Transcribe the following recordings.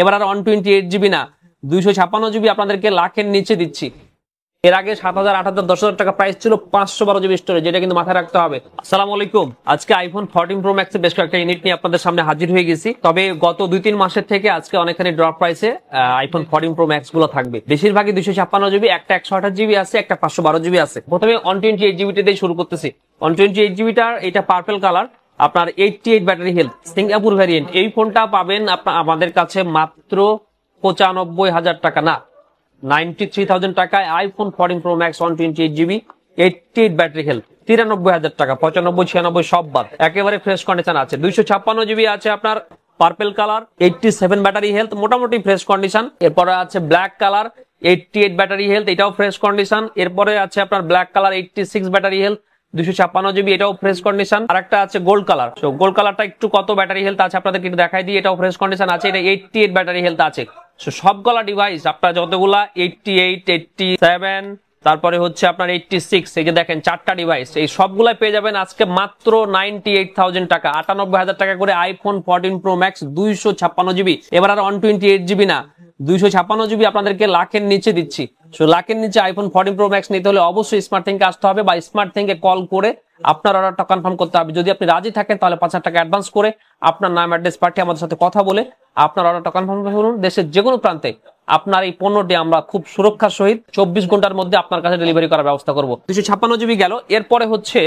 এবার আর 128GB না 256GB আপনাদেরকে লাখের নিচে দিচ্ছি। এর আগে 7,000, 8,000, 10,000 টাকা প্রাইস ছিল 512GB স্টোরেজ, যেটা কিন্তু মাথায় রাখতে হবে। আসসালামু আলাইকুম, আজকে আইফোন 14 প্রো ম্যাক্সের বেশ কয়েকটা ইউনিট নিয়ে আপনাদের সামনে হাজির হয়ে গেছি। তবে গত 2-3 মাসের থেকে আজকে অনেকখানি ড্রপ প্রাইসে আইফোন 14 প্রো ম্যাক্স গুলো থাকবে। বেশিরভাগই 256GB, একটা 128GB আছে, একটা 512GB আছে। প্রথমে 128GB দিয়ে শুরু করতেছি। 128GB এটা পার্পল কালার, আপনার 88 ব্যাটারি হেলথ, সিঙ্গাপুর ভ্যারিয়েন্ট। এই ফোনটা পাবেন আমাদের কাছে মাত্র 95,000 টাকা, না 93,000 টাকায় iPhone 14 pro max 128GB 88 battery health, 93,000 টাকা। 95, 96 সব বাদ, একেবারে ফ্রেশ কন্ডিশন আছে। 256GB আছে আপনার পার্পল কালার, 87 ব্যাটারি হেলথ, মোটামুটি ফ্রেশ কন্ডিশন। এরপরে আছে ব্ল্যাক কালার, 88 ব্যাটারি হেলথ, এটাও ফ্রেশ কন্ডিশন। এরপরে আছে আপনার black colour, 86 battery health, 256GB, এটাও ফ্রেশ কন্ডিশন। আর একটা আছে গোল্ড কালার। তো গোল্ড কালারটা একটু কত ব্যাটারি হেলথ আছে আপনাদের একটু দেখাই দিই, এটাও ফ্রেশ কন্ডিশন আছে, এটা 88 ব্যাটারি হেলথ আছে। সবগুলা ডিভাইস আপনার যতগুলা 88, 87, তারপরে হচ্ছে আপনার 86, এই যে দেখেন 4টা ডিভাইস, এই সবগুলাই পেয়ে যাবেন আজকে মাত্র 98,000 টাকা, 98,000 টাকা করে আইফোন 14 প্রো ম্যাক্স 256GB। এবার আর 128GB না 256GB আপনাদেরকে লাখের নিচে দিচ্ছি। লাখের নিচে আইফোন 14 প্রো ম্যাক্স নিতে হলে অবশ্যই স্মার্ট থিংকে আসতে হবে বা স্মার্ট থিংকে কল করে আপনার অর্ডারটা কনফার্ম করতে হবে। যদি আপনি রাজি থাকেন তাহলে 5,000 টাকা অ্যাডভান্স করে আপনার নাম অ্যাড্রেস পাঠিয়ে আমাদের সাথে কথা বলে আপনার অর্ডারটা কনফার্ম করুন। দেশের যে কোনো প্রান্তে আপনার এই পণ্যটি আমরা খুব সুরক্ষার সহিত 24 ঘন্টার মধ্যে আপনার কাছে ডেলিভারি করার ব্যবস্থা করবো। 256GB গেল। এরপরে হচ্ছে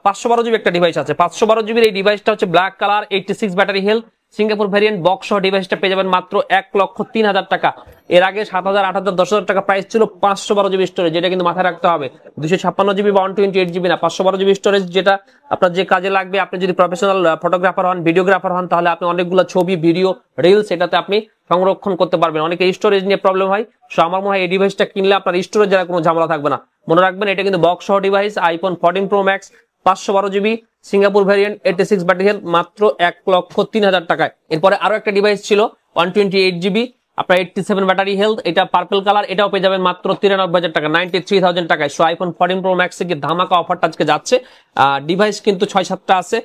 512GB একটা ডিভাইস আছে। 512GB এই ডিভাইসটা হচ্ছে black colour, 86 battery health, Singapore variant, box সহ ডিভাইসটা পেয়ে যাবেন মাত্র 1,03,000 টাকা। এর আগে 7,000, 8,000, 10,000 টাকা প্রাইস ছিল 512GB স্টোরেজ, যেটা কিন্তু মাথায় রাখতে হবে। 256GB বা 128GB না, 512GB স্টোরেজ, যেটা আপনার যে কাজে লাগবে। আপনি যদি প্রফেশনাল ফটোগ্রাফার হন, ভিডিওগ্রাফার হন, তাহলে আপনি অনেকগুলো ছবি, ভিডিও, রিলস এটাতে আপনি সংরক্ষণ করতে পারবেন। অনেকে স্টোরেজ নিয়ে প্রবলেম হয়, সো আমার মনে হয় এই ডিভাইসটা কিনলে আপনার স্টোরেজ যারা কোনো ঝামেলা থাকবে না। মনে রাখবেন এটা কিন্তু বক্স সহ device, iPhone 14 pro max 512GB, Singapore variant, 86 battery health, মাত্র 1,03,000 টাকায়। এরপরে আরো একটা ডিভাইস ছিল 128GB, আপনার 87 ব্যাটারি হেলথ, এটা পার্পল কালার, এটাও পেয়ে যাবেন মাত্র 93,000 টাকা, 93,000 টাকায়। সো আইফোন 14 প্রো ম্যাক্স এর ধামাকা অফারটা আজকে যাচ্ছে। ডিভাইস কিন্তু 6-7টা আছে।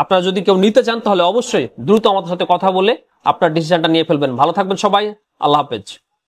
আপনারা যদি কেউ নিতে চান তাহলে অবশ্যই দ্রুত আমাদের সাথে কথা বলে আপনার ডিসিশনটা নিয়ে ফেলবেন। ভালো থাকবেন সবাই, আল্লাহ হাফেজ।